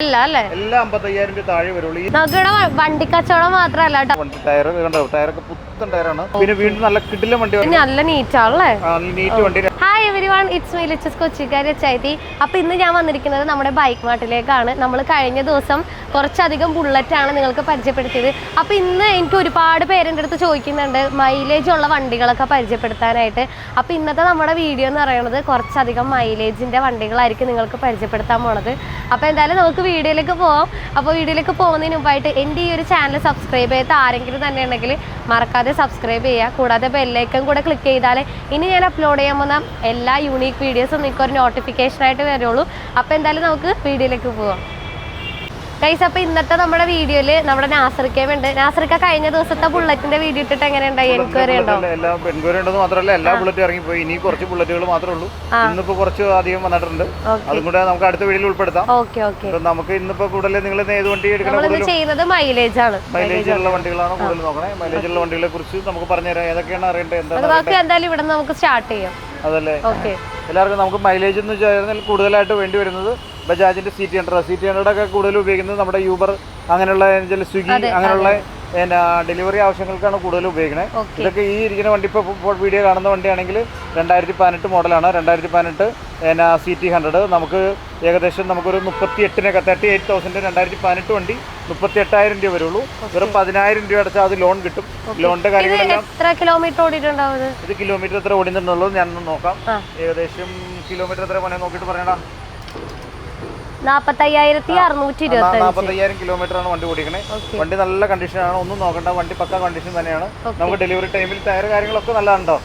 എല്ലാം 55,000 രൂപ താഴെ വരുള്ളൂ. വണ്ടി കച്ചവടം മാത്രമല്ല ടയർ കണ്ടോ, ടയറൊക്കെ പുത്തൻ ടയറാണ്. പിന്നെ വീണ്ടും നല്ല കിടിലൻ വണ്ടി, നല്ല നീറ്റാണല്ലേ, നീറ്റ് വണ്ടി. ഹായ് എവരിവൺ, ഇറ്റ്സ് മീ ലിച്ചസ് കൊച്ചിക്കാരി ചൈതി. അപ്പോൾ ഇന്ന് ഞാൻ വന്നിരിക്കുന്നത് നമ്മുടെ ബൈക്ക് മാർട്ടിലേക്കാണ്. നമ്മൾ കഴിഞ്ഞ ദിവസം കുറച്ചധികം ബുള്ളറ്റാണ് നിങ്ങൾക്ക് പരിചയപ്പെടുത്തിയത്. അപ്പോൾ ഇന്ന് എനിക്ക് ഒരുപാട് പേരെൻ്റെ അടുത്ത് ചോദിക്കുന്നുണ്ട് മൈലേജ് ഉള്ള വണ്ടികളൊക്കെ പരിചയപ്പെടുത്താനായിട്ട്. അപ്പോൾ ഇന്നത്തെ നമ്മുടെ വീഡിയോ എന്ന് പറയുന്നത് കുറച്ചധികം മൈലേജിൻ്റെ വണ്ടികളായിരിക്കും നിങ്ങൾക്ക് പരിചയപ്പെടുത്താൻ പോണത്. അപ്പോൾ എന്തായാലും നമുക്ക് വീഡിയോയിലേക്ക് പോകാം. അപ്പോൾ വീഡിയോയിലേക്ക് പോകുന്നതിന് മുമ്പായിട്ട് എൻ്റെ ഈ ഒരു ചാനൽ സബ്സ്ക്രൈബ് ചെയ്ത് ആരെങ്കിലും തന്നെ ഉണ്ടെങ്കിൽ മറക്കാതെ സബ്സ്ക്രൈബ് ചെയ്യുക. കൂടാതെ ബെല്ലൈക്കൺ കൂടെ ക്ലിക്ക് ചെയ്താൽ ഇനി ഞാൻ അപ്ലോഡ് ചെയ്യാൻ പോകുന്ന എല്ലാ യൂണീക്ക് വീഡിയോസും നിങ്ങൾക്ക് ഒരു നോട്ടിഫിക്കേഷനായിട്ട് വരുള്ളൂ. അപ്പോൾ എന്തായാലും നമുക്ക് വീഡിയോയിലേക്ക് പോവാം. ഗൈസ്, അപ്പോൾ ഇന്നത്തെ നമ്മുടെ വീഡിയോയിൽ നമ്മുടെ നാസറിക്കുണ്ട്. നാസറിക്ക കഴിഞ്ഞ ദിവസത്തെ ബുള്ളറ്റിന്റെ വീഡിയോ ഇട്ടിട്ട് എങ്ങനെയുണ്ടായി? എൻക്വയറി ഉണ്ടോ? എൻക്വയറി ഉണ്ടെന്ന് മാത്രമല്ല എല്ലാ ബുള്ളറ്റും ഇറങ്ങിപ്പോയി. ഇനി കുറച്ച് ബുള്ളറ്റുകൾ മാത്രമേ ഉള്ളൂ. ഇന്നിപ്പോ കുറച്ച് അധികം വന്നിട്ടുണ്ട്. അതും കൂടെ നമുക്ക് അടുത്ത വീഡിയോയിൽ ഉൾപ്പെടുത്താം. നമുക്ക് ഇന്നിപ്പോ കൂടുതൽ നിങ്ങൾ ഏത് വണ്ടി ചെയ്യുന്നത് മൈലേജ് ആണ്. മൈലേജ് ഉള്ള വണ്ടികളാണ് കൂടുതൽ നോക്കണേ. മൈലേജ് ഉള്ള വണ്ടികളെ കുറിച്ച് നമുക്ക് പറഞ്ഞുതരാം. ഏതൊക്കെയാണ് അറിയേണ്ടത്, എന്തായാലും ഇവിടെ നമുക്ക് സ്റ്റാർട്ട് ചെയ്യാം. അതല്ലേ, എല്ലാവർക്കും നമുക്ക് മൈലേജ് എന്ന് വെച്ചാൽ കൂടുതലായിട്ട് വേണ്ടി വരുന്നത് ബജാജിന്റെ CT100 ഒക്കെ കൂടുതൽ ഉപയോഗിക്കുന്നത് നമ്മുടെ യൂബർ അങ്ങനെയുള്ള സ്വിഗ്ഗി അങ്ങനെയുള്ള ഡെലിവറി ആവശ്യങ്ങൾക്കാണ് കൂടുതൽ ഉപയോഗിക്കുന്നത്. ഇതൊക്കെ ഈ ഇരിക്കുന്ന വണ്ടി ഇപ്പോൾ വീഡിയോ കാണുന്ന വണ്ടിയാണെങ്കിൽ 2018 മോഡലാണ്. 2018 CT100 നമുക്ക് ഏകദേശം നമുക്കൊരു 38,000 2018 വണ്ടി 38,000 രൂപ വരുള്ളൂ. വെറും 10,000 രൂപ അടച്ചാൽ അത് ലോൺ കിട്ടും. ലോണിന്റെ കാര്യങ്ങളെല്ലാം കിലോമീറ്റർ ഓടിയിട്ടുണ്ടാവും. ഇത് കിലോമീറ്റർ എത്ര ഓടിയിട്ടുള്ളത് ഞാനൊന്ന് നോക്കാം. ഏകദേശം കിലോമീറ്റർ എത്ര നോക്കിയിട്ട് പറയണ. 45,625 കിലോമീറ്റർ ആണ് വണ്ടി ഓടിക്കണേ. വണ്ടി നല്ല കണ്ടീഷനാണ്, ഒന്നും നോക്കണ്ട. വണ്ടി പക്ക കണ്ടീഷൻ തന്നെയാണ്. നമുക്ക് ഡെലിവറി ടൈമിൽ ടയർ കാര്യങ്ങളൊക്കെ നല്ലതാണോ.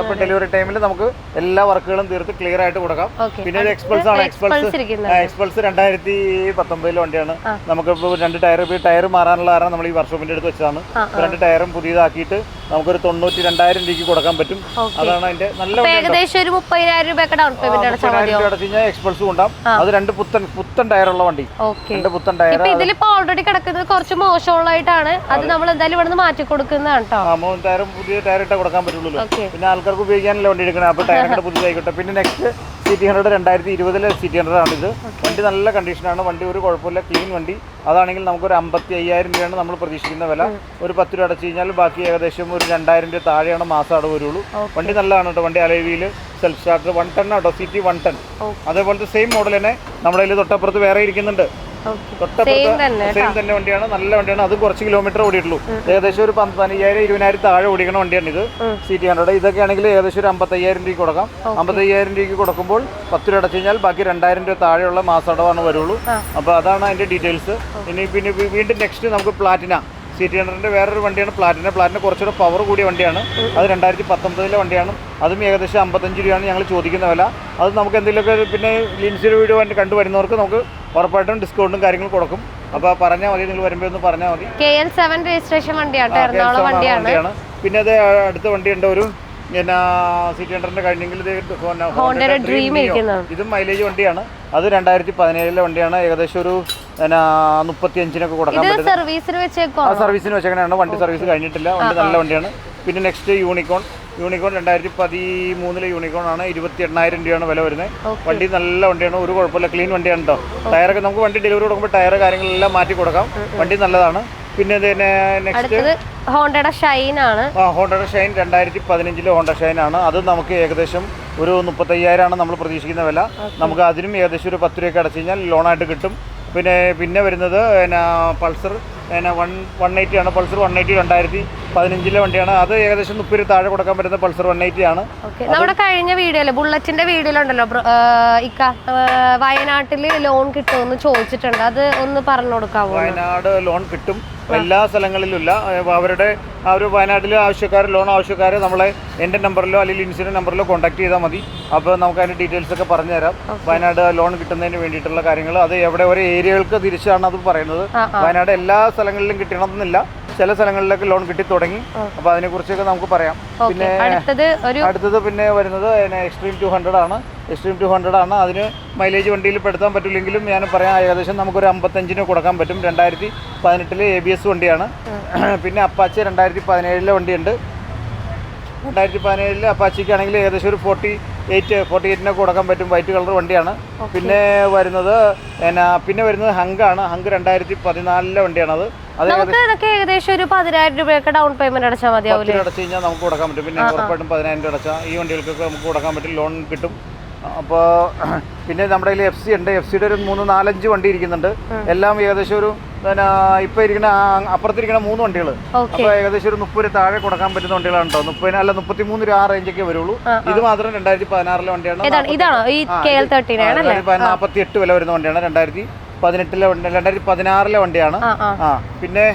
അപ്പൊ ഡെലിവറി ടൈമിൽ നമുക്ക് എല്ലാ വർക്കുകളും തീർത്ത് ക്ലിയർ ആയിട്ട് കൊടുക്കാം. പിന്നെ ഇത് എക്സ്പൾസ് ആണ്. എക്സ്പൾസ് 2019 വണ്ടിയാണ്. നമുക്കിപ്പോ രണ്ട് ടയർ മാറാനുള്ള കാരണം നമ്മൾ ഈ വർക്ക്ഷോപ്പിന്റെ അടുത്ത് വെച്ചതാണ്. രണ്ട് ടയറും പുതിയതാക്കിയിട്ട് നമുക്കൊരു 92,000 രൂപയ്ക്ക് കൊടുക്കാൻ പറ്റും. അതാണ് അതിന്റെ നല്ല ഏകദേശം 30,000 രൂപ ഡൗൺ പേയ്മെന്റ് അടച്ചു കഴിഞ്ഞാൽ എക്സ്പൾസ് ഉണ്ടാവും. അത് രണ്ട് പുത്തൻ ടയറുള്ള വണ്ടി. രണ്ട് പുത്തൻ ടയർ ഇതിലിപ്പോ ഓൾറെഡി കിടക്കുന്നത് കുറച്ച് മോശമുള്ളതായിട്ടാണ്. അത് നമ്മൾ എന്തായാലും ഇവിടെ നിന്ന് മാറ്റി കൊടുക്കുന്നതാണ് കേട്ടോ. ടയറും പുതിയ ടയർ ഇട്ടാ കൊടുക്കാൻ പറ്റുള്ളൂ. പിന്നെ ആൾക്കാർക്ക് ഉപയോഗിക്കാനല്ല വണ്ടി എടുക്കണം. അപ്പൊ ടയർ പുതിയതായിക്കോട്ടെ. പിന്നെ നെക്സ്റ്റ് CT100 2020 CT100 ആണ്. ഇത് വണ്ടി നല്ല കണ്ടീഷനാണ്. വണ്ടി ഒരു കുഴപ്പമില്ല, ക്ലീൻ വണ്ടി. അതാണെങ്കിൽ നമുക്കൊരു 55,000 രൂപയാണ് നമ്മൾ പ്രതീക്ഷിക്കുന്ന വില. ഒരു 10 രൂപ അടച്ചു കഴിഞ്ഞാൽ ബാക്കി ഏകദേശം ഒരു 2,000 രൂപ താഴെയാണ് മാസം അടവ് വരുള്ളൂ. വണ്ടി നല്ലതാണ് കേട്ടോ. വണ്ടി അലൈവിയിൽ സെൽഫ് സ്റ്റാർട്ടർ 110 ആട്ടോ, CT110. അതേപോലത്തെ സെയിം മോഡൽ തന്നെ നമ്മുടെ കയ്യിൽ തൊട്ടപ്പുറത്ത് വേറെ ഇരിക്കുന്നുണ്ട്. സെയിം തന്നെ വണ്ടിയാണ്, നല്ല വണ്ടിയാണ്. അത് കുറച്ച് കിലോമീറ്റർ ഓടിയിട്ടുള്ളൂ. ഏകദേശം ഒരു 15,000-20,000 താഴെ ഓടിക്കുന്ന വണ്ടിയാണ് ഇത് CT100. ഇതൊക്കെ ആണെങ്കിൽ ഏകദേശം ഒരു 55,000 രൂപയ്ക്ക് കൊടുക്കാം. 55,000 രൂപയ്ക്ക് കൊടുക്കുമ്പോൾ 10 രൂപ അടച്ചു കഴിഞ്ഞാൽ ബാക്കി 2,000 രൂപ താഴെയുള്ള മാസടവാണ് വരുള്ളൂ. അപ്പോൾ അതാണ് അതിന്റെ ഡീറ്റെയിൽസ്. പിന്നെ വീണ്ടും നെക്സ്റ്റ് നമുക്ക് പ്ലാറ്റിന CT100 വേറൊരു വണ്ടിയാണ് പ്ലാറ്റിന. കുറച്ചുകൂടെ പവർ കൂടിയ വണ്ടിയാണ്. അത് 2019 വണ്ടിയാണ്. അതും ഏകദേശം 55 രൂപയാണ് ഞങ്ങൾ ചോദിക്കുന്ന വില. അത് നമുക്ക് എന്തെങ്കിലുമൊക്കെ പിന്നെ ലിൻസിയുടെ വീഡിയോ കണ്ടുവരുന്നവർക്ക് നമുക്ക് ഉറപ്പായിട്ടും ഡിസ്കൗണ്ടും കാര്യങ്ങളും കൊടുക്കും. അപ്പോൾ പറഞ്ഞാൽ മതി, നിങ്ങൾ വരുമ്പോൾ ഒന്ന് പറഞ്ഞാൽ മതി. KL7 രജിസ്ട്രേഷൻ വണ്ടിയാണ്. പിന്നെ അത് അടുത്ത വണ്ടിയുണ്ട് ഒരു CT100 കഴിഞ്ഞെങ്കിൽ ഇതും മൈലേജ് വണ്ടിയാണ്. അത് 2017 വണ്ടിയാണ്. ഏകദേശം ഒരു 35-നൊക്കെ കൊടുക്കാൻ പറ്റും. സർവീസിന് വെച്ചേക്കാണ്. വണ്ടി സർവീസ് കഴിഞ്ഞിട്ടില്ല. വണ്ടി നല്ല വണ്ടിയാണ്. പിന്നെ നെക്സ്റ്റ് യൂണിക്കോൺ 2013 യൂണിക്കോൺ ആണ്. 28,000 രൂപയാണ് വില വരുന്നത്. വണ്ടി നല്ല വണ്ടിയാണ്, ഒരു കുഴപ്പമില്ല, ക്ലീൻ വണ്ടിയാണ് കേട്ടോ. ടയറൊക്കെ നമുക്ക് വണ്ടി ഡെലിവറി കൊടുക്കുമ്പോൾ ടയർ കാര്യങ്ങളെല്ലാം മാറ്റി കൊടുക്കാം. വണ്ടി നല്ലതാണ്. പിന്നെ നെക്സ്റ്റ് ഹോണ്ടയുടെ ഷൈൻ ആണ്. ഹോണ്ടയുടെ ഷൈൻ 2015 ഹോണ്ട ഷൈൻ ആണ്. അത് നമുക്ക് ഏകദേശം ഒരു 35,000 ആണ് നമ്മൾ പ്രതീക്ഷിക്കുന്ന വില. നമുക്ക് അതിനും ഏകദേശം ഒരു 10 രൂപയൊക്കെ അടച്ചു കഴിഞ്ഞാൽ ലോണായിട്ട് കിട്ടും. പിന്നെ വരുന്നത് പൾസർ 180 ആണ്. പൾസർ 180 2015 വണ്ടിയാണ്. അത് ഏകദേശം 30 രൂപ താഴെ കൊടുക്കാൻ പറ്റുന്ന പൾസർ 180 ആണ്. നമ്മുടെ കഴിഞ്ഞ വീഡിയോയില് ബുള്ളറ്റിന്റെ വീഡിയോയിലുണ്ടല്ലോ വയനാട്ടിൽ ലോൺ കിട്ടുമെന്ന് ചോദിച്ചിട്ടുണ്ട്. അത് ഒന്ന് പറഞ്ഞു കൊടുക്കാമോ? വയനാട് ലോൺ കിട്ടും. എല്ലാ സ്ഥലങ്ങളിലും ഇല്ല. വയനാട്ടിലെ ലോൺ ആവശ്യക്കാർ നമ്മളെ എൻ്റെ നമ്പറിലോ അല്ലെങ്കിൽ ഇൻഷുറൻസ് നമ്പറിലോ കോൺടാക്ട് ചെയ്താൽ മതി. അപ്പോൾ നമുക്ക് അതിൻ്റെ ഡീറ്റെയിൽസ് ഒക്കെ പറഞ്ഞു തരാം. വയനാട് ലോൺ കിട്ടുന്നതിന് വേണ്ടിയിട്ടുള്ള കാര്യങ്ങൾ അത് എവിടെ ഓരോ ഏരിയകൾക്ക് തിരിച്ചാണ് അത് പറയുന്നത്. വയനാട് എല്ലാ സ്ഥലങ്ങളിലും കിട്ടണമെന്നില്ല. ചില സ്ഥലങ്ങളിലൊക്കെ ലോൺ കിട്ടി തുടങ്ങി. അപ്പോൾ അതിനെക്കുറിച്ചൊക്കെ നമുക്ക് പറയാം. പിന്നെ അടുത്തത് പിന്നെ വരുന്നത് എക്സ്ട്രീം 200 ആണ്. എക്സ്ട്രീം 200 ആണ്. അതിന് മൈലേജ് വണ്ടിയിൽ പെടുത്താൻ പറ്റില്ലെങ്കിലും ഞാൻ പറയാം ഏകദേശം നമുക്കൊരു 55-ന് കൊടുക്കാൻ പറ്റും. 2018 ABS വണ്ടിയാണ്. പിന്നെ അപ്പാച്ചി 2017 വണ്ടിയുണ്ട്. 2017 അപ്പാച്ചിക്കാണെങ്കിൽ ഏകദേശം ഒരു 48 കൊടുക്കാൻ പറ്റും. വൈറ്റ് കളർ വണ്ടിയാണ്. പിന്നെ വരുന്നത് ഹങ്കാണ്. ഹങ്ക് 2014 വണ്ടിയാണത്. അത് ഏകദേശം ഒരു 10,000 രൂപയൊക്കെ ഡൗൺ പേയ്മെന്റ് അടച്ചാൽ മതിയാവില്ലേ? അടച്ചു കഴിഞ്ഞാൽ നമുക്ക് കൊടുക്കാൻ പറ്റും. പിന്നെ ഉറപ്പായിട്ടും 10,000 രൂപ അടച്ചാൽ ഈ വണ്ടികൾക്കൊക്കെ നമുക്ക് കൊടുക്കാൻ പറ്റും, ലോൺ കിട്ടും. അപ്പോൾ പിന്നെ നമ്മുടെ കയ്യിൽ FC ഉണ്ട്. FC-യുടെ ഒരു 3-4-5 വണ്ടി ഇരിക്കുന്നുണ്ട്. എല്ലാം ഏകദേശം ഒരു ഇപ്പൊ ഇരിക്കുന്ന അപ്പുറത്തിരിക്കുന്ന 3 വണ്ടികൾ. അപ്പൊ ഏകദേശം ഒരു 30 താഴെ കൊടുക്കാൻ പറ്റുന്ന വണ്ടികളാണ് കേട്ടോ. 30 അല്ല 33 രൂപ ആ റേഞ്ചൊക്കെ വരുള്ളൂ. ഇത് മാത്രം 2016 വണ്ടിയാണ്. 48 വില വരുന്ന വണ്ടിയാണ്. 2016 വണ്ടിയാണ്. പിന്നെ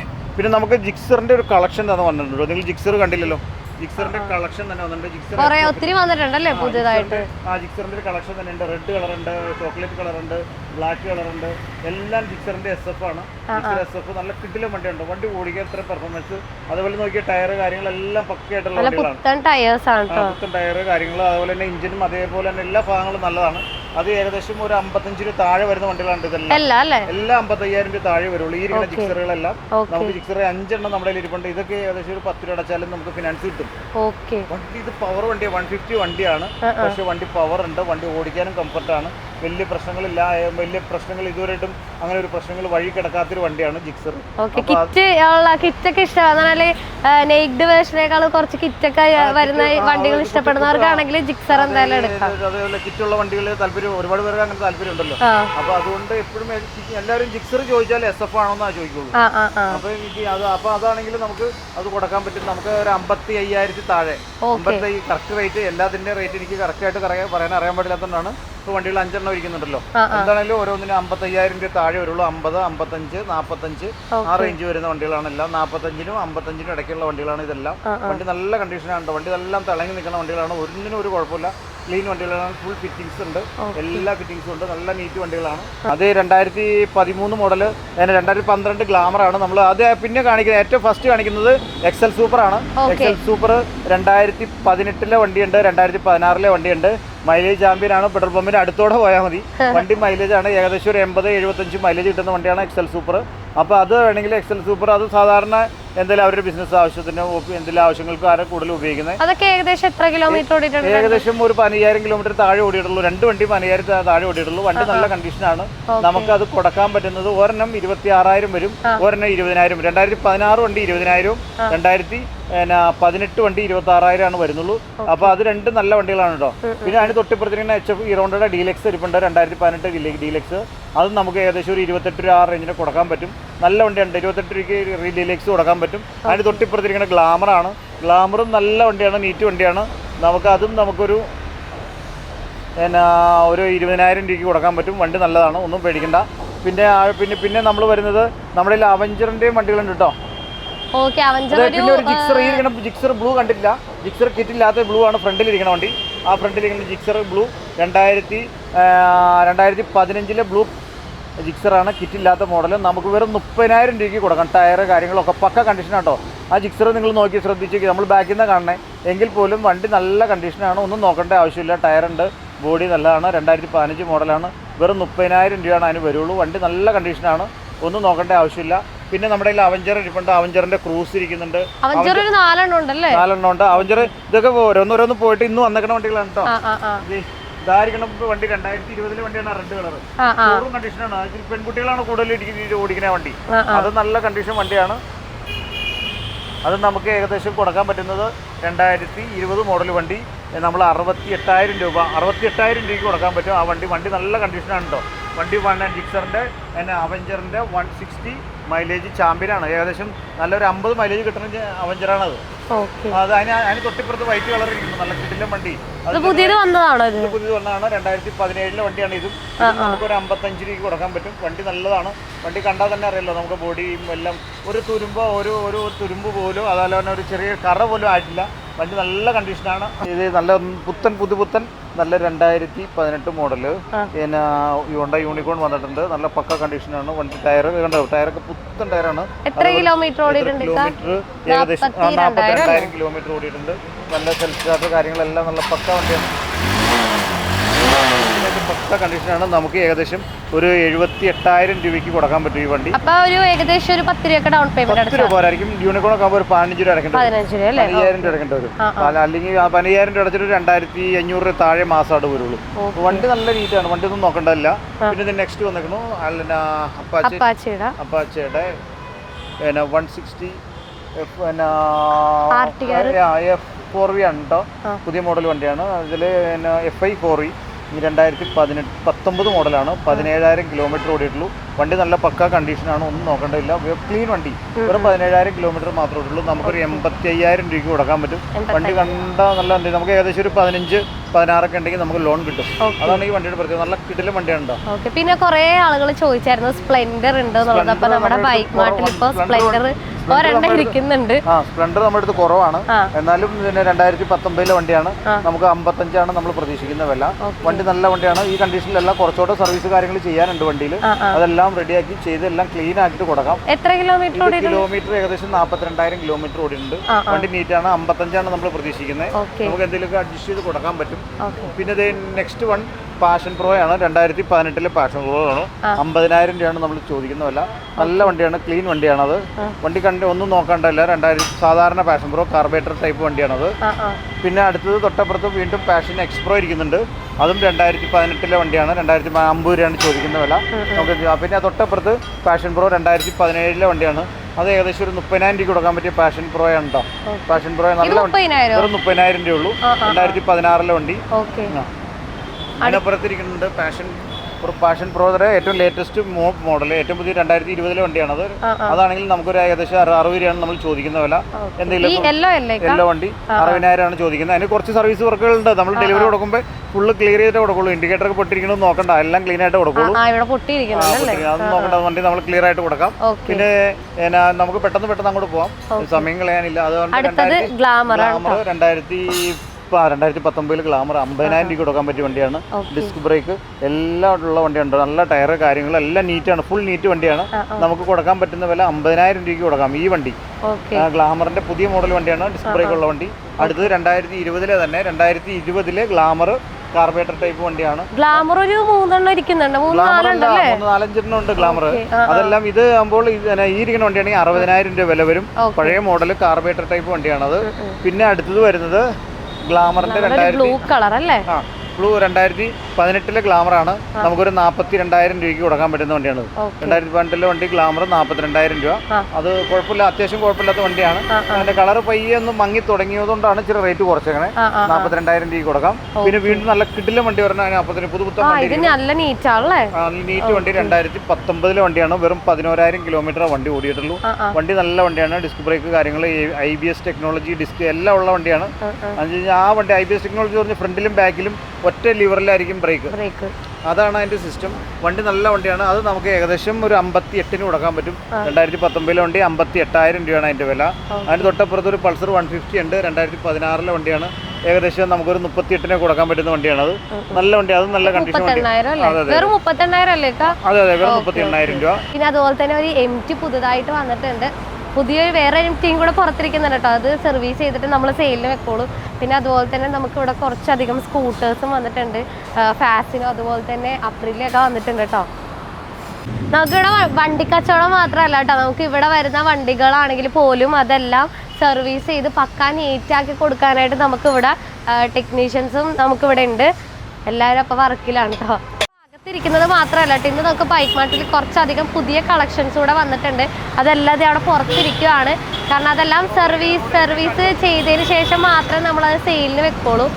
നമുക്ക് ജിക്സറിന്റെ ഒരു കളക്ഷൻ തന്നെ വന്നിട്ടുണ്ട്. നിങ്ങൾ ജിക്സർ കണ്ടില്ലല്ലോ. ജിക്സറിന്റെ കളക്ഷൻ തന്നെ വന്നിട്ടുണ്ട്. ഒത്തിരി വന്നിട്ടുണ്ടല്ലേ പുതിയതായിട്ട്? ജിക്സറിന്റെ കളക്ഷൻ തന്നെ ഉണ്ട്. റെഡ് കളർ ഉണ്ട്, ചോക്ലേറ്റ് കളർ ഉണ്ട്, ബ്ലാക്ക് കളർ ഉണ്ട്. എല്ലാം ജിക്സറിന്റെ SF ആണ്. SF നല്ല കിടിലൻ വണ്ടിയുണ്ട്. വണ്ടി ഓടിക്കാൻ ഇത്ര പെർഫോമൻസ്, അതുപോലെ നോക്കിയ ടയർ കാര്യങ്ങളെല്ലാം പക്കയായിട്ടുള്ള വണ്ടികളാണ്. പുത്തൻ ടയർ കാര്യങ്ങൾ, അതുപോലെ തന്നെ എഞ്ചിനും അതേപോലെ തന്നെ എല്ലാ ഭാഗങ്ങളും നല്ലതാണ്. അത് ഏകദേശം ഒരു 55 രൂപ താഴെ വരുന്ന വണ്ടികളാണ് ഇതെല്ലാം. എല്ലാം 55,000 രൂപ താഴെ വരുള്ളൂ. ഈ ഇരിക്കുന്ന ജിക്സറുകളെല്ലാം നമുക്ക് ജിക്സർ 5 എണ്ണം നമ്മുടെ ഇരിപ്പുണ്ട്. ഇതൊക്കെ ഏകദേശം ഒരു 10 രൂപ അടച്ചാലും നമുക്ക് ഫിനാൻസ് കിട്ടും. വണ്ടി ഇത് പവർ വണ്ടിയാണ്, 150 വണ്ടിയാണ്. പക്ഷെ വണ്ടി പവർ ഉണ്ട്. വണ്ടി ഓടിക്കാനും കംഫർട്ടാണ്. വലിയ പ്രശ്നങ്ങളില്ല. വലിയ പ്രശ്നങ്ങൾ ഇതുവരെയായിട്ടും അങ്ങനെ ഒരു പ്രശ്നങ്ങൾ വഴി കിടക്കാത്തൊരു വണ്ടിയാണ് ജിക്സർ. കിറ്റൊക്കെ ഇഷ്ടമാണ്. നെയ്ഡ് വേർഷനേക്കാൾ കുറച്ച് കിറ്റൊക്കെ വരുന്ന വണ്ടികൾ ഇഷ്ടപ്പെടുന്നവർക്കാണെങ്കിൽ ജിക്സർ എന്തായാലും എടുക്കാം. അതേപോലെ കിറ്റുള്ള വണ്ടികൾ താല്പര്യം, ഒരുപാട് പേർക്ക് അങ്ങനെ താല്പര്യം ഉണ്ടല്ലോ. അപ്പൊ അതുകൊണ്ട് എപ്പോഴും എല്ലാവരും ജിക്സർ ചോദിച്ചാൽ SF ആണോന്നാ ചോദിക്കുള്ളൂ. അപ്പൊ അതാണെങ്കിൽ നമുക്ക് അത് കൊടുക്കാൻ പറ്റും. നമുക്ക് ഒരു 55,000 താഴെ, 55 കറക്റ്റ് റേറ്റ്. എല്ലാത്തിന്റെ റേറ്റ് എനിക്ക് കറക്റ്റ് ആയിട്ട് പറയാൻ അറിയാൻ പാടില്ലാത്തതുകൊണ്ടാണ്. ഇപ്പൊ വണ്ടികൾ 5 എണ്ണം ഇരിക്കുന്നുണ്ടല്ലോ. എന്താണെങ്കിലും ഓരോന്നിനും 55,000 രൂപ താഴെ വരുള്ളൂ. 50, 55, 45 ആ റേഞ്ച് വരുന്ന വണ്ടികളാണ് എല്ലാം. 45-നും 55-നും ഇടയ്ക്കുള്ള വണ്ടികളാണ് ഇതെല്ലാം. വണ്ടി നല്ല കണ്ടീഷനാണ്. വണ്ടി എല്ലാം തിളങ്ങി നിൽക്കുന്ന വണ്ടികളാണ്. ഒന്നിനും ഒരു കുഴപ്പമില്ല. ക്ലീൻ വണ്ടികളാണ്. ഫുൾ ഫിറ്റിംഗ്സ് ഉണ്ട്. എല്ലാ ഫിറ്റിംഗ്സും ഉണ്ട്. നല്ല നീറ്റ് വണ്ടികളാണ്. അത് 2013 മോഡൽ, 2012 ഗ്ലാമർ ആണ്. നമ്മൾ അത് പിന്നെ കാണിക്കുന്നത്, ഏറ്റവും ഫസ്റ്റ് കാണിക്കുന്നത് XL സൂപ്പർ ആണ്. XL സൂപ്പർ 2018 വണ്ടിയുണ്ട്, 2016 വണ്ടിയുണ്ട്. മൈലേജ് ചാമ്പ്യൻ ആണ്. പെട്രോൾ പമ്പിന് അടുത്തോടെ പോയാൽ മതി. വണ്ടി മൈലേജ് ആണ്. ഏകദേശം ഒരു 80-75 മൈലേജ് കിട്ടുന്ന വണ്ടിയാണ് XL സൂപ്പർ. അപ്പോൾ അത് വേണമെങ്കിൽ XL സൂപ്പർ, അത് സാധാരണ എന്തെങ്കിലും അവരുടെ ബിസിനസ് ആവശ്യത്തിന് എന്തെങ്കിലും ആവശ്യങ്ങൾക്ക് ആരെ കൂടുതൽ ഉപയോഗിക്കുന്നത്. അതൊക്കെ ഏകദേശം എത്ര കിലോമീറ്റർ ഓടിയിട്ടുണ്ട്? ഏകദേശം ഒരു 15,000 കിലോമീറ്റർ താഴെ ഓടിയിട്ടുള്ളൂ. 2 വണ്ടി 15,000 താഴെ ഓടിയിട്ടുള്ളൂ. വണ്ടി നല്ല കണ്ടീഷനാണ്. നമുക്ക് അത് കൊടുക്കാൻ പറ്റുന്നത് ഒരെണ്ണം 26,000 വരും, ഒരെണ്ണം 20,000. 2016 വണ്ടി 20,000, 2018 വണ്ടി 26,000 ആണ് വരുന്നുള്ളൂ. അപ്പൊ അത് 2 നല്ല വണ്ടികളാണ് കേട്ടോ. പിന്നെ അതിന് തൊട്ടിപ്പുറത്തിരിക്കുന്ന HF ഹീറോയുടെ ഡീലക്സ് ഇരിപ്പുണ്ട്, 2018 ഡീലക്സ്. അത് നമുക്ക് ഏകദേശം ഒരു 28 രൂപ ആ റേഞ്ചിന് കൊടുക്കാൻ പറ്റും. നല്ല വണ്ടിയാണ്. 28 രൂപയ്ക്ക് ഡീലക്സ് കൊടുക്കാൻ പറ്റും. അതിന് തൊട്ടിപ്പുറത്തിരിക്കുന്ന ഗ്ലാമറാണ്. ഗ്ലാമറും നല്ല വണ്ടിയാണ്, നീറ്റ് വണ്ടിയാണ്. അതും നമുക്കൊരു ഒരു 20,000 രൂപയ്ക്ക് കൊടുക്കാൻ പറ്റും. വണ്ടി നല്ലതാണ്, ഒന്നും പേടിക്കണ്ട. പിന്നെ നമ്മൾ വരുന്നത് നമ്മുടെ അവഞ്ചറിന്റെയും വണ്ടികളുണ്ട് കേട്ടോ. പിന്നെ ഒരു ജിക്സർ ബ്ലൂ കണ്ടില്ല. ജിക്സർ കിറ്റില്ലാത്ത ബ്ലൂ ആണ് ഫ്രണ്ടിലിരിക്കുന്ന വണ്ടി. ആ ഫ്രണ്ടിലിരിക്കുന്ന ജിക്സർ ബ്ലൂ 2015 ബ്ലൂ ജിക്സറാണ്, കിറ്റില്ലാത്ത മോഡൽ. നമുക്ക് വെറും 30,000 രൂപയ്ക്ക് കൊടുക്കാം. ടയർ കാര്യങ്ങളൊക്കെ പക്ക കണ്ടീഷനാണ് കേട്ടോ. ആ ജിക്സർ നിങ്ങൾ നോക്കി ശ്രദ്ധിച്ചേക്ക്. നമ്മൾ ബാക്കിൽ നിന്ന് കാണണേ എങ്കിൽ പോലും വണ്ടി നല്ല കണ്ടീഷനാണ്. ഒന്നും നോക്കേണ്ട ആവശ്യമില്ല. ടയറുണ്ട്, ബോഡി നല്ലതാണ്. 2015 മോഡലാണ്. വെറും 30,000 രൂപയാണ് അതിന് വരുള്ളൂ. വണ്ടി നല്ല കണ്ടീഷനാണ്, ഒന്നും നോക്കേണ്ട ആവശ്യമില്ല. പിന്നെ നമ്മുടെ കയ്യിൽ അവഞ്ചർ ഇരിപ്പുണ്ട്. അവഞ്ചറിന്റെ ക്രൂസ് ഇരിക്കുന്നുണ്ട്. 4 ഉണ്ട് അവഞ്ചർ. ഇതൊക്കെ ഓരോന്നോരോന്ന് പോയിട്ട് ഇന്ന് വന്നേക്കുന്ന വണ്ടികളാണ് കേട്ടോ. ഇതായിരിക്കണം വണ്ടി. 2020 വണ്ടിയാണ്, റെഡ് കളർ. ഷോറൂം കണ്ടീഷനാണ്. അതിൽ പെൺകുട്ടികളാണ് കൂടുതൽ ഓടിക്കുന്ന വണ്ടി. അത് നല്ല കണ്ടീഷൻ വണ്ടിയാണ്. അത് നമുക്ക് ഏകദേശം കൊടുക്കാൻ പറ്റുന്നത് 2020 മോഡൽ വണ്ടി നമ്മൾ 68,000 രൂപയ്ക്ക് കൊടുക്കാൻ പറ്റും. ആ വണ്ടി നല്ല കണ്ടീഷനാണ് കേട്ടോ. വണ്ടി ജിക്സറിന്റെ അവഞ്ചറിന്റെ 160 മൈലേജ് ചാമ്പ്യനാണ്. ഏകദേശം നല്ലൊരു 50 മൈലേജ് കിട്ടുന്ന അവഞ്ചറാണത്. അത് അതിന് തൊട്ടിപ്പുറത്ത് വൈറ്റ് കളർ ഇരിക്കുന്നു. നല്ല കിടിലൻ വണ്ടി. പുതിയത് വന്നതാണ്. 2017 വണ്ടിയാണ്. ഇതും നമുക്കൊരു 55 രൂപയ്ക്ക് കൊടുക്കാൻ പറ്റും. വണ്ടി നല്ലതാണ്. വണ്ടി കണ്ടാൽ തന്നെ അറിയാലോ, നമുക്ക് ബോഡിയും എല്ലാം ഒരു തുരുമ്പ് പോലും, അതുപോലെ തന്നെ ഒരു ചെറിയ കറ പോലും ആയിട്ടില്ല. വണ്ടി നല്ല കണ്ടീഷനാണ്. ഇത് നല്ല പുതുപുത്തൻ നല്ല 2018 മോഡല് ഹോണ്ട യൂണിക്കോൺ വന്നിട്ടുണ്ട്. നല്ല പക്ക കണ്ടീഷനാണ്. വണ്ടി ടയറൊക്കെ പുത്തൻ ടയറാണ്. കിലോമീറ്റർ ഏകദേശം 42,000 കിലോമീറ്റർ ഓടിയിട്ടുണ്ട്. നല്ല സെൽഫ് സ്റ്റാർട്ട് കാര്യങ്ങളെല്ലാം നല്ല പക്ക വണ്ടിയാണ്. ഇത് പക്ക കണ്ടീഷനാണ്. നമുക്ക് ഏകദേശം ഒരു 78,000 രൂപയ്ക്ക് കൊടുക്കാൻ പറ്റും ഈ വണ്ടി. അപ്പോൾ ഒരു ഏകദേശം ഒരു 10 രൂപ ഡൗൺ പേയ്മെന്റ് 10 രൂപ പോരായിരിക്കും. യൂണിക്കോൺ ഒക്കെ ആകുമ്പോൾ ഒരു 15 രൂപ അടക്കേണ്ടി വരും. 15,000 രൂപ അടക്കേണ്ടി വരും. അല്ലെങ്കിൽ 15,000 രൂപ അടച്ചിട്ട് 2,500 രൂപ താഴെ മാസമായിട്ട് വരുള്ളൂ. വണ്ടി നല്ല നീറ്റാണ്, വണ്ടി ഒന്നും നോക്കേണ്ടതില്ല. പിന്നെ ഇത് നെക്സ്റ്റ് വന്നിരിക്കുന്നു അപ്പാച്ചയുടെ 160 F4V ആണ് കേട്ടോ. പുതിയ മോഡൽ വണ്ടിയാണ്. ഇതിൽ FI 4V 2019 മോഡലാണ്. 17,000 കിലോമീറ്റർ ഓടിയിട്ടുള്ളൂ. വണ്ടി നല്ല പക്ക കണ്ടീഷനാണ്, ഒന്നും നോക്കേണ്ടതില്ല. ക്ലീൻ വണ്ടി. വെറും 17,000 കിലോമീറ്റർ മാത്രമേ ഉള്ളൂ. നമുക്കൊരു 85,000 രൂപയ്ക്ക് കൊടുക്കാൻ പറ്റും. വണ്ടി കണ്ട നല്ല വണ്ടി. നമുക്ക് ഏകദേശം ഒരു 15-16 ഒക്കെ ഉണ്ടെങ്കിൽ നമുക്ക് ലോൺ കിട്ടും. അതാണ് ഈ വണ്ടിയുടെ പ്രത്യേകത. നല്ല കിടിലൻ വണ്ടിയാണ്. പിന്നെ കുറെ ആളുകൾ ചോദിച്ചായിരുന്നു സ്പ്ലെൻഡർ ഉണ്ട് എന്നുള്ളത്. അപ്പൊ നമ്മുടെ ബൈക്ക് മാർട്ടിൽ ഇപ്പോൾ സ്പ്ലെൻഡർ ഇരിക്കുന്നുണ്ട്. സ്പ്ലെൻഡർ നമ്മുടെ അടുത്ത് കുറവാണ്, എന്നാലും 2019 വണ്ടിയാണ്. നമുക്ക് 55 നമ്മൾ പ്രതീക്ഷിക്കുന്ന വില. വണ്ടി നല്ല വണ്ടിയാണ്. ഈ കണ്ടീഷനിലെല്ലാം കുറച്ചുകൂടെ സർവീസ് കാര്യങ്ങൾ ചെയ്യാനുണ്ട് വണ്ടിയിൽ. അതെല്ലാം റെഡിയാക്കി ചെയ്ത് എല്ലാം ക്ലീൻ ആക്കിയിട്ട് കൊടുക്കാം. എത്ര കിലോമീറ്റർ ഏകദേശം 42,000 കിലോമീറ്റർ ഓടിയിട്ടുണ്ട്. വണ്ടി നീറ്റാണ്. 55 നമ്മൾ പ്രതീക്ഷിക്കുന്നത്. നമുക്ക് എന്തെങ്കിലുമൊക്കെ അഡ്ജസ്റ്റ് ചെയ്ത് കൊടുക്കാൻ പറ്റും. പിന്നെ നെക്സ്റ്റ് വൺ പാഷൻ പ്രോ ആണ്. 2018 പാഷൻ പ്രോ ആണ്. 50,000 രൂപയാണ് നമ്മൾ ചോദിക്കുന്ന വില. നല്ല വണ്ടിയാണ്, ക്ലീൻ വണ്ടിയാണത്. വണ്ടി ഒന്നും നോക്കണ്ടല്ല. 2000 സാധാരണ പാഷൻ പ്രോ കാർബേറ്റർ ടൈപ്പ് വണ്ടിയാണത്. പിന്നെ അടുത്തത് തൊട്ടപ്പുറത്ത് വീണ്ടും പാഷൻ എക്സ്പ്രോ ഇരിക്കുന്നുണ്ട്. അതും 2018 വണ്ടിയാണ്. 250 രൂപയാണ് ചോദിക്കുന്ന വില. നമുക്ക് പിന്നെ തൊട്ടപ്പുറത്ത് പാഷൻ പ്രോ 2017 വണ്ടിയാണ്. അത് ഏകദേശം ഒരു 30,000 രൂപ കൊടുക്കാൻ പറ്റിയ പാഷൻ പ്രോ ആണ് കേട്ടോ. പാഷൻ പ്രോ നല്ല വണ്ടി. 30,000 രൂപ ഉള്ളൂ. 2016 വണ്ടി. അതിനപ്പുറത്തിരിക്കുന്നുണ്ട് പാഷൻ പ്രോയുടെ ഏറ്റവും ലേറ്റസ്റ്റ് മോഡൽ, ഏറ്റവും പുതിയ 2020 വണ്ടിയാണത്. അതാണെങ്കിൽ നമുക്കൊരു ഏകദേശം 60 രൂപയാണ് നമ്മൾ ചോദിക്കുന്ന വില. എന്തെങ്കിലും യെല്ലോ വണ്ടി 60,000 ആണ് ചോദിക്കുന്നത്. അതിന് കുറച്ച് സർവീസ് വർക്കുകളുണ്ട്. നമ്മൾ ഡെലിവറി കൊടുക്കുമ്പോൾ ഫുള്ള് ക്ലിയർ ചെയ്തിട്ട് കൊടുക്കുള്ളൂ. ഇൻഡിക്കേറ്റർ ഒക്കെ പൊട്ടിയിരിക്കുന്നത് നോക്കണ്ട, എല്ലാം ക്ലീൻ ആയിട്ട് കൊടുക്കുള്ളൂ. അത് നോക്കണ്ട, വണ്ടി നമ്മൾ ക്ലിയർ ആയിട്ട് കൊടുക്കാം. പിന്നെ നമുക്ക് പെട്ടെന്ന് അങ്ങോട്ട് പോവാം, സമയം കളയാനില്ല. അതുകൊണ്ട് 2019 ഗ്ലാമർ 50,000 രൂപ കൊടുക്കാൻ പറ്റിയ വണ്ടിയാണ്. ഡിസ്ക് ബ്രേക്ക് എല്ലാം ഉള്ള വണ്ടിയുണ്ട്. നല്ല ടയർ കാര്യങ്ങൾ എല്ലാം നീറ്റാണ്, ഫുൾ നീറ്റ് വണ്ടിയാണ്. നമുക്ക് കൊടുക്കാൻ പറ്റുന്ന വില 50,000 രൂപയ്ക്ക് കൊടുക്കാം ഈ വണ്ടി. ഗ്ലാമറിന്റെ പുതിയ മോഡൽ വണ്ടിയാണ്, ഡിസ്ക് ബ്രേക്ക് ഉള്ള വണ്ടി. അടുത്തത് 2020 തന്നെ 2020 ഗ്ലാമർ കാർബേറ്റർ ടൈപ്പ് വണ്ടിയാണ്. ഗ്ലാമർ ഒരു 3 ഇരിക്കുന്നുണ്ട്, 4-5 ഉണ്ട് ഗ്ലാമർ. അതെല്ലാം ഇത് ആകുമ്പോൾ ഈ ഇരിക്കുന്ന വണ്ടിയാണെങ്കിൽ 60,000 രൂപ വില വരും. പഴയ മോഡൽ കാർബേറ്റർ ടൈപ്പ് വണ്ടിയാണത്. പിന്നെ അടുത്തത് വരുന്നത് ഗ്ലാമറിന്റെ 2018 ഗ്ലാമറാണ്. നമുക്കൊരു 42,000 രൂപയ്ക്ക് കൊടുക്കാൻ പറ്റുന്ന വണ്ടിയാണ്. 2018 വണ്ടി ഗ്ലാമർ 42,000 രൂപ. അത് കുഴപ്പമില്ല, അത്യാവശ്യം കുഴപ്പമില്ലാത്ത വണ്ടിയാണ്. അതിന്റെ കളർ പയ്യെ ഒന്ന് മങ്ങി തുടങ്ങിയതുകൊണ്ടാണ് ഇച്ചിരി റേറ്റ് കുറച്ചങ്ങനെ. 42,000 രൂപയ്ക്ക് കൊടുക്കാം. പിന്നെ വീണ്ടും നല്ല കിടിലൻ വണ്ടി പറഞ്ഞാൽ 40 പുതുപുത്തൻ വണ്ടി, നല്ല നീറ്റ് വണ്ടി. 2019 വണ്ടിയാണ്. വെറും 11,000 കിലോമീറ്റർ വണ്ടി ഓടിയിട്ടുള്ളൂ. വണ്ടി നല്ല വണ്ടിയാണ്. ഡിസ്ക് ബ്രേക്ക് കാര്യങ്ങൾ, IBS ടെക്നോളജി, ഡിസ്ക് എല്ലാം ഉള്ള വണ്ടിയാണ്. ആ വണ്ടി IBS ടെക്നോളജി പറഞ്ഞ് ഫ്രണ്ടിലും ബാക്കിലും ഒറ്റ ലിവറിലായിരിക്കും ബ്രേക്ക്. അതാണ് അതിന്റെ സിസ്റ്റം. വണ്ടി നല്ല വണ്ടിയാണ്. അത് നമുക്ക് ഏകദേശം ഒരു 58 കൊടുക്കാൻ പറ്റും. 2019 വണ്ടി 58,000 രൂപയാണ് അതിന്റെ വില. അതിന് തൊട്ടപ്പുറത്ത് ഒരു പൾസർ 150 ഉണ്ട്. 2016 വണ്ടിയാണ്. ഏകദേശം നമുക്കൊരു 38 കൊടുക്കാൻ പറ്റുന്ന വണ്ടിയാണ്. അത് നല്ല വണ്ടി, അത് നല്ല കണ്ടീഷൻ വണ്ടി. അതെ, വെറും 38,000 രൂപ. പിന്നെ അതുപോലെ തന്നെ ഒരു MT പുതുതായിട്ട് വന്നിട്ടുണ്ട്. പുതിയൊരു വേറെ MTയും കൂടെ പുറത്തിരിക്കുന്നുണ്ട് കേട്ടോ. അത് സർവീസ് ചെയ്തിട്ട് നമ്മൾ സെയിലിന് വെക്കോളൂ. പിന്നെ അതുപോലെ തന്നെ നമുക്ക് ഇവിടെ കുറച്ചധികം സ്കൂട്ടേഴ്സും വന്നിട്ടുണ്ട്. ഫാസിനോ അതുപോലെ തന്നെ അപ്രിലിയൊക്കെ വന്നിട്ടുണ്ട് കേട്ടോ. നമുക്കിവിടെ വണ്ടി കച്ചവടം മാത്രമല്ല കേട്ടോ, നമുക്ക് ഇവിടെ വരുന്ന വണ്ടികളാണെങ്കിൽ പോലും അതെല്ലാം സർവീസ് ചെയ്ത് പക്കാ നീറ്റാക്കി കൊടുക്കാനായിട്ട് നമുക്കിവിടെ ടെക്നീഷ്യൻസും നമുക്കിവിടെ ഉണ്ട്. എല്ലാവരും അപ്പോൾ വർക്കിലാണ് കേട്ടോ. ിരിക്കുന്നത് മാത്രമല്ല കേട്ടോ, ഇന്ന് നമുക്ക് ബൈക്ക് മാർട്ടിൽ കുറച്ചധികം പുതിയ കളക്ഷൻസ് കൂടെ വന്നിട്ടുണ്ട്. അതല്ലാതെ അവിടെ പുറത്തിരിക്കുകയാണ്. കാരണം അതെല്ലാം സർവീസ് ചെയ്തതിന് ശേഷം മാത്രമേ നമ്മളത് സെയിലിന് വെക്കോളൂ.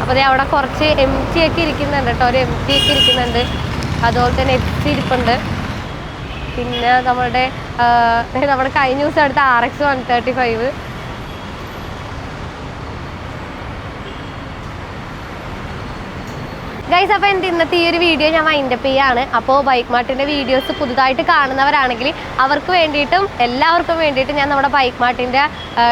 അപ്പോൾ അതേ അവിടെ കുറച്ച് MT ഒക്കെ ഇരിക്കുന്നുണ്ട് കേട്ടോ. ഒരു MT ഒക്കെ ഇരിക്കുന്നുണ്ട്. അതുപോലെ തന്നെ FC ഇരിപ്പുണ്ട്. പിന്നെ നമ്മുടെ കഴിഞ്ഞ ദിവസം എടുത്ത RX 135. ഗൈസ്, അപ്പോൾ എൻ്റെ ഇന്നത്തെ ഈ ഒരു വീഡിയോ ഞാൻ വൈൻഡപ്പ് ചെയ്യാണ്. അപ്പോൾ ബൈക്ക് മാർട്ടിൻ്റെ വീഡിയോസ് പുതുതായിട്ട് കാണുന്നവരാണെങ്കിൽ അവർക്ക് വേണ്ടിയിട്ടും എല്ലാവർക്കും വേണ്ടിയിട്ടും ഞാൻ നമ്മുടെ ബൈക്ക് മാർട്ടിൻ്റെ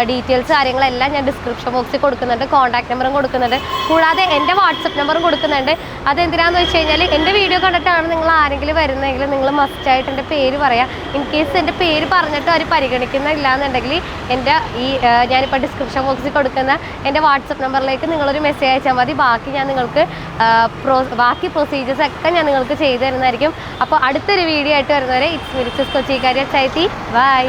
ഡീറ്റെയിൽസ് കാര്യങ്ങളെല്ലാം ഞാൻ ഡിസ്ക്രിപ്ഷൻ ബോക്സിൽ കൊടുക്കുന്നുണ്ട്. കോൺടാക്ട് നമ്പറും കൊടുക്കുന്നുണ്ട്. കൂടാതെ എൻ്റെ വാട്സപ്പ് നമ്പറും കൊടുക്കുന്നുണ്ട്. അതെന്തിനാണെന്ന് വെച്ച് കഴിഞ്ഞാൽ എൻ്റെ വീഡിയോ കണ്ടിട്ടാണ് നിങ്ങൾ ആരെങ്കിലും വരുന്നതെങ്കിൽ നിങ്ങൾ മസ്റ്റായിട്ട് എൻ്റെ പേര് പറയാം. ഇൻ കേസ് എൻ്റെ പേര് പറഞ്ഞിട്ട് അവർ പരിഗണിക്കുന്നില്ല എന്നുണ്ടെങ്കിൽ എൻ്റെ ഞാനിപ്പോൾ ഡിസ്ക്രിപ്ഷൻ ബോക്സിൽ കൊടുക്കുന്ന എൻ്റെ വാട്സപ്പ് നമ്പറിലേക്ക് നിങ്ങളൊരു മെസ്സേജ് അയച്ചാൽ മതി. ബാക്കി ഞാൻ നിങ്ങൾക്ക് ബാക്കി പ്രൊസീജിയേഴ്സ് ഒക്കെ ഞാൻ നിങ്ങൾക്ക് ചെയ്തു തരുന്നതായിരിക്കും. അപ്പോൾ അടുത്തൊരു വീഡിയോ ആയിട്ട് വരുന്നവരെ ഇറ്റ്സ് മീ ലിച്ചസ് കൊച്ചിക്കാരി ചൈതി. ബൈ.